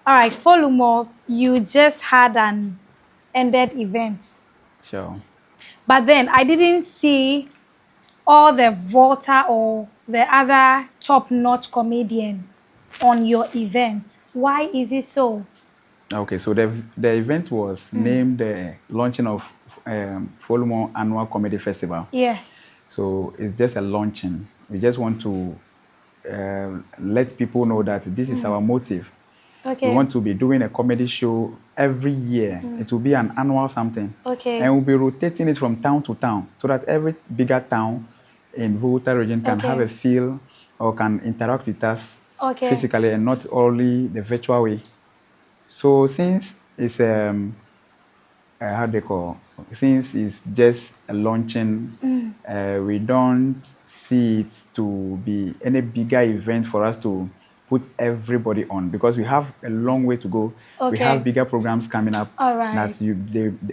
All right, for Lumor, you just had an ended event. Sure. But then I didn't see all the Volta or the other top-notch comedian on your event. Why is it so? Okay, so the event was named the launching of Folumo Annual Comedy Festival. Yes. So it's just a launching. We just want to let people know that this is our motive. We Okay. want to be doing a comedy show every year. It will be an annual something. Okay. And we'll be rotating it from town to town so that every bigger town in Volta region can have Okay. a feel or can interact with us Okay. physically and not only the virtual way. So since it's how they call since it's just a launching, we don't see it to be any bigger event for us to put everybody on because we have a long way to go. We have Okay. bigger programs coming up All right. that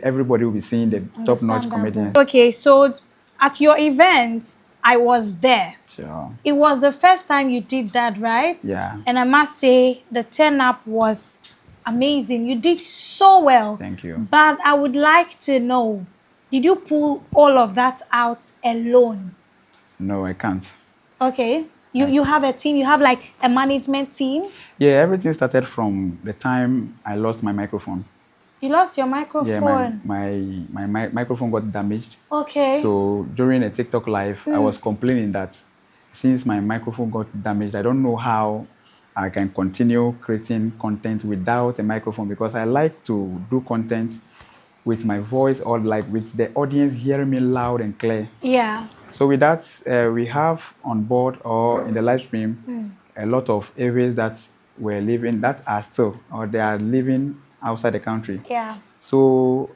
everybody will be seeing the top-notch Understandable. comedians. Okay, so at your event, I was there. So It was the first time you did that, right? yeah, And I must say, the turn up was amazing. You did so well. thank you. But I would like to know, did you pull all of that out alone? No, I can't. Okay. You have a team, you have like a management team. Yeah, everything started from the time I lost my microphone. You lost your Yeah, microphone. my microphone got damaged. Okay. So during a TikTok live, I was complaining that since my microphone got damaged, I don't know how I can continue creating content without a microphone because I like to do content with my voice or like with the audience hearing me loud and clear. Yeah. So with that, we have on board or in the live stream a lot of areas that were living that are still or they are living outside the country. Yeah. So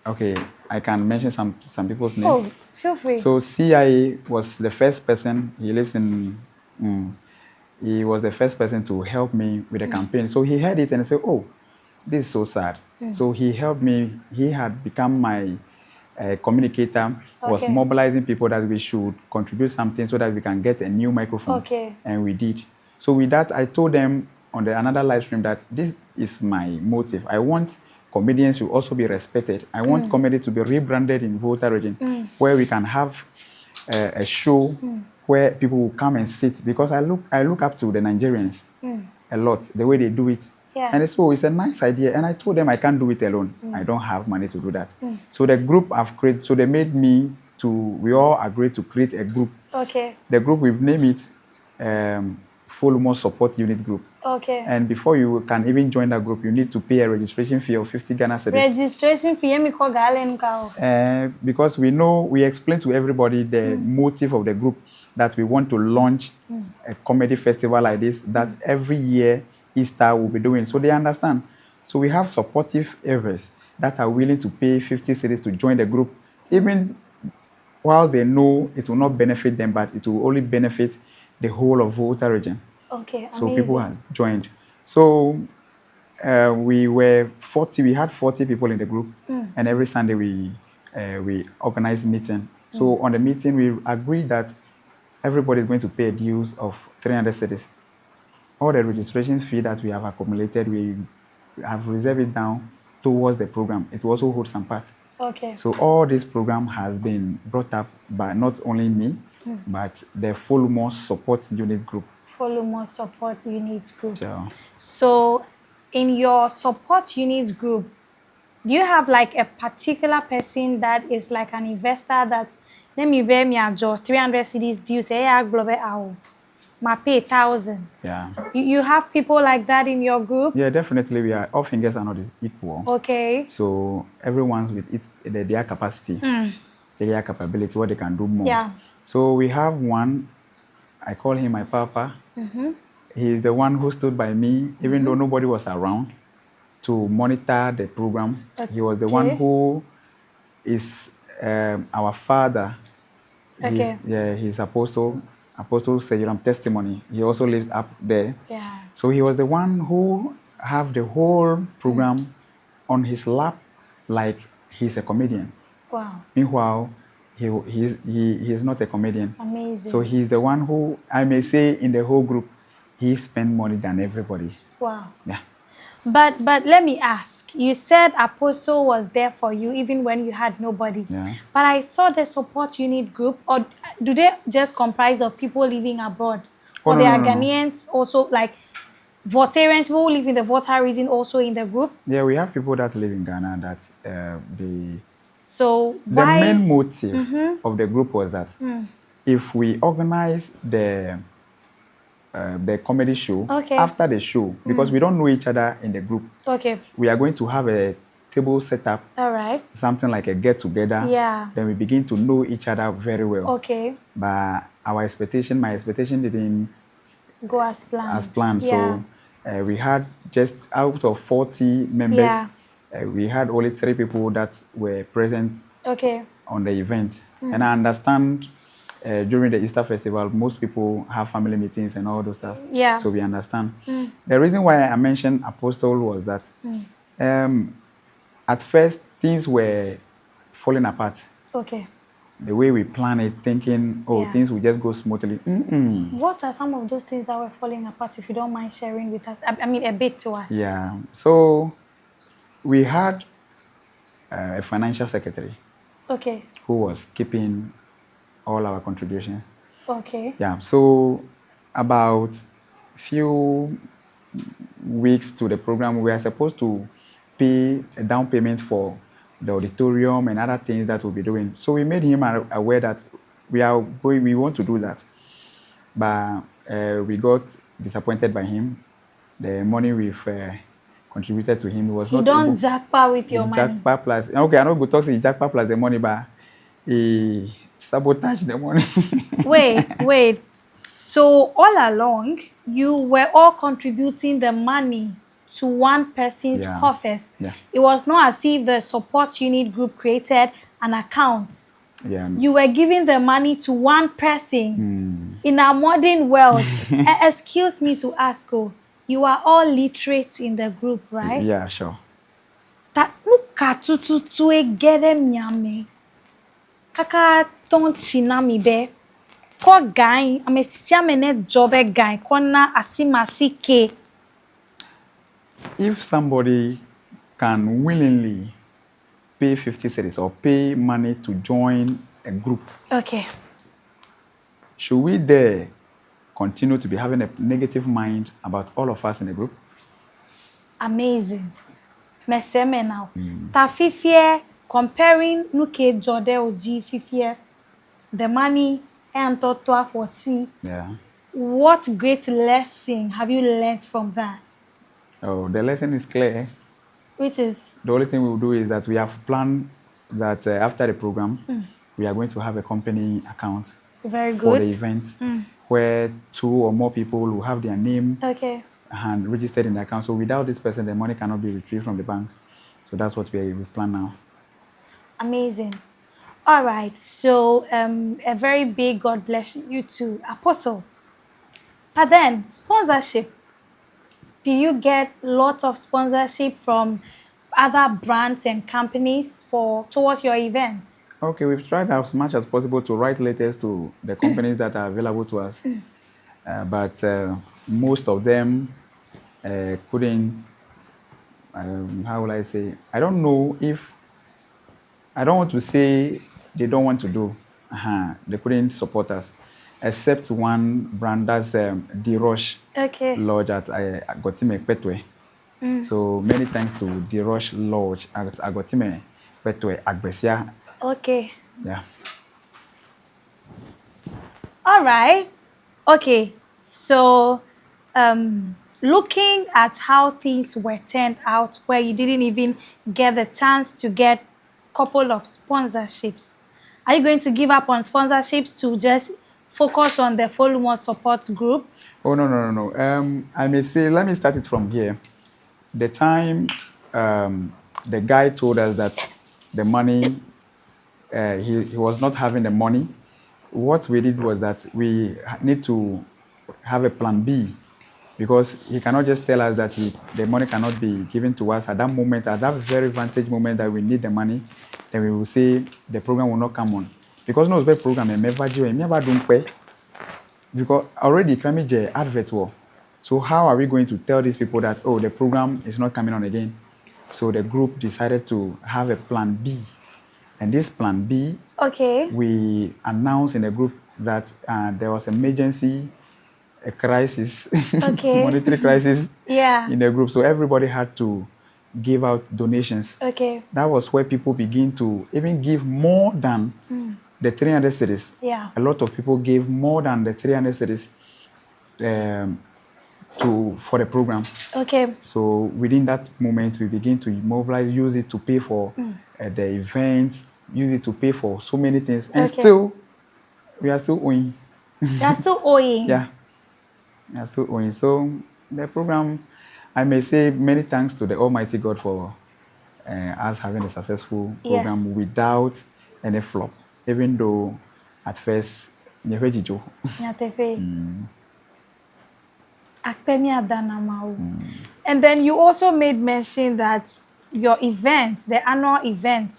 okay, I can mention some people's name. Oh, feel free. So CIA was the first person. He lives in. He was the first person to help me with the campaign. So he heard it and said, "Oh, this is so sad." So he helped me. He had become my communicator. Was Okay. mobilizing people that we should contribute something so that we can get a new microphone, Okay. and we did. So with that, I told them on another live stream that this is my motive. I want comedians to also be respected. I want comedy to be rebranded in Volta region, where we can have a show where people will come and sit because I look up to the Nigerians a lot, the way they do it. Yeah. And it's, oh, it's a nice idea. And I told them I can't do it alone. I don't have money to do that. So the group I've created, so they made me we all agreed to create a group. Okay. The group, we've named it Lumor Support Unit Group. Okay. And before you can even join that group, you need to pay a registration fee of 50 Ghana cedis. Registration fee, me call Galen Cow. Because we explain to everybody the motive of the group that we want to launch a comedy festival like this that every year Easter will be doing. So they understand. So we have supportive areas that are willing to pay 50 cedis to join the group, even while they know it will not benefit them, but it will only benefit the whole of Volta region. Okay, So amazing. people have joined. So we were 40. We had 40 people in the group, and every Sunday we organized meeting. So on the meeting, we agreed that everybody is going to pay a dues of 300 cedis. All the registration fee that we have accumulated, we have reserved it down towards the program. It will also hold some part. Okay. So all this program has been brought up by not only me, but the More Support Unit Group. More support unit group. So, So, in your support unit group, do you have like a particular person that is like an investor that let me bear me a job 300 CDs due say I global out my pay 1,000. yeah. You have people like that in your group? Yeah, definitely. All fingers are not equal. Okay. So everyone's with their capacity, their capability, what they can do more. Yeah. So we have one, I call him my papa. He's the one who stood by me, even though nobody was around, to monitor the program. He was the one who is our father. Okay. He's Apostle Sejiram Testimony. He also lives up there. Yeah. So he was the one who have the whole program on his lap like he's a comedian. Wow. Meanwhile, he is not a comedian. Amazing. So he's the one who, I may say in the whole group, he spent money than everybody. Wow. Yeah. But let me ask. You said Apostle was there for you even when you had nobody. Yeah. But I thought the support unit group, or do they just comprise of people living abroad? Oh, Or no, there no, are no, no. Ghanaians also, like Voltarians who live in the Volta region also in the group? Yeah, we have people that live in Ghana that So the why? main motive of the group was that if we organize the comedy show, Okay. after the show, because we don't know each other in the group, Okay. we are going to have a table set up, All right. something like a get together. Yeah. Then we begin to know each other very well. Okay. But my expectation didn't Go as planned. as planned. Yeah. So we had just out of 40 members, Yeah. we had only 3 people that were present Okay. on the event. And I understand during the Easter festival, most people have family meetings and all those stuff. Yeah. So we understand. The reason why I mentioned Apostle was that at first things were falling apart. Okay. The way we planned it, thinking, oh, Yeah. things will just go smoothly. What are some of those things that were falling apart, if you don't mind sharing with us? I mean, a bit to us. Yeah. So we had a financial secretary Okay. who was keeping all our contributions. Okay. Yeah. So about few weeks to the program, we are supposed to pay a down payment for the auditorium and other things that we'll be doing. So we made him aware that we want to do that. But we got disappointed by him. The money we've contributed to him was You not don't able. jackpot with your He money. jackpot plus. Okay, I know go talk say he jackpot plus the money, but he sabotaged the money. Wait. So all along, you were all contributing the money to one person's Yeah. coffers. Yeah. It was not as if the support unit group created an account. Yeah. You were giving the money to one person in a modern world. Excuse me to ask, you are all literate in the group, right? Yeah, sure. Ta nuka tututu egere miame. Kaka ton chinami be. Ko gain ame siamene jobe gain kona asimasi ke. If somebody can willingly pay 50 cedis or pay money to join a group, Okay. should we there continue to be having a negative mind about all of us in the group? Amazing. Meseme now. Ta fifie comparing nuke jode oji fifie. The money and toto for see. Yeah. What great lesson have you learned from that? Oh, the lesson is clear. Which is The only thing we will do is that we have planned that after the program, we are going to have a company account very for good. the event where 2 or more people will have their name Okay. and registered in the account. So without this person, the money cannot be retrieved from the bank. So that's what we've planned now. Amazing. All right. So a very big God bless you too, Apostle. But then sponsorship. Do you get lots of sponsorship from other brands and companies towards your event? Okay, we've tried as much as possible to write letters to the companies that are available to us, but most of them couldn't. How will I say? I don't know if I don't want to say they don't want to do. They couldn't support us, except one brand, that's D Rush Okay. Lodge at Agotime Petwe. So many thanks to D Rush Lodge at Agotime Petwe Agbesia. Okay. Yeah. All right. Okay. So, looking at how things were turned out, where you didn't even get the chance to get a couple of sponsorships, are you going to give up on sponsorships to just focus on the Lumor support group? Oh, no. I may say, let me start it from here. The time the guy told us that the money, he was not having the money, what we did was that we need to have a plan B, because he cannot just tell us that the money cannot be given to us at that moment, at that very vantage moment that we need the money. Then we will say the program will not come on. Because no program, never do, never don't pay. Because already Krami advert war. So how are we going to tell these people that, oh, the program is not coming on again? So the group decided to have a plan B. And this plan B, Okay. we announced in the group that there was emergency, a crisis, Okay. monetary crisis Yeah. in the group. So everybody had to give out donations. Okay. That was where people begin to even give more than the 300 cities. Yeah. A lot of people gave more than the 300 cities for the program. Okay. So within that moment, we begin to mobilize, use it to pay for the events, use it to pay for so many things, and Okay. still, we are still owing. You're still owing. Yeah, we are still owing. So the program, I may say many thanks to the Almighty God for us having a successful program without any flop, even though at first, Nyewejijo. And then you also made mention that your event, the annual event,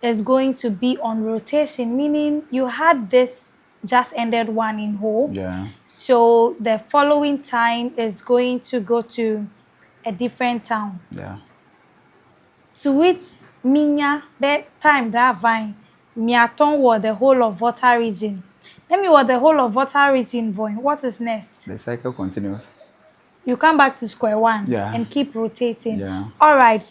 is going to be on rotation, meaning you had this just ended one in Hope. Yeah. So the following time is going to go to a different town. Yeah. To which minya be time that vine miaton were the whole of water region. Let me what the whole of water region voin. What is next? The cycle continues. You come back to square one Yeah. and keep rotating. Yeah. All right.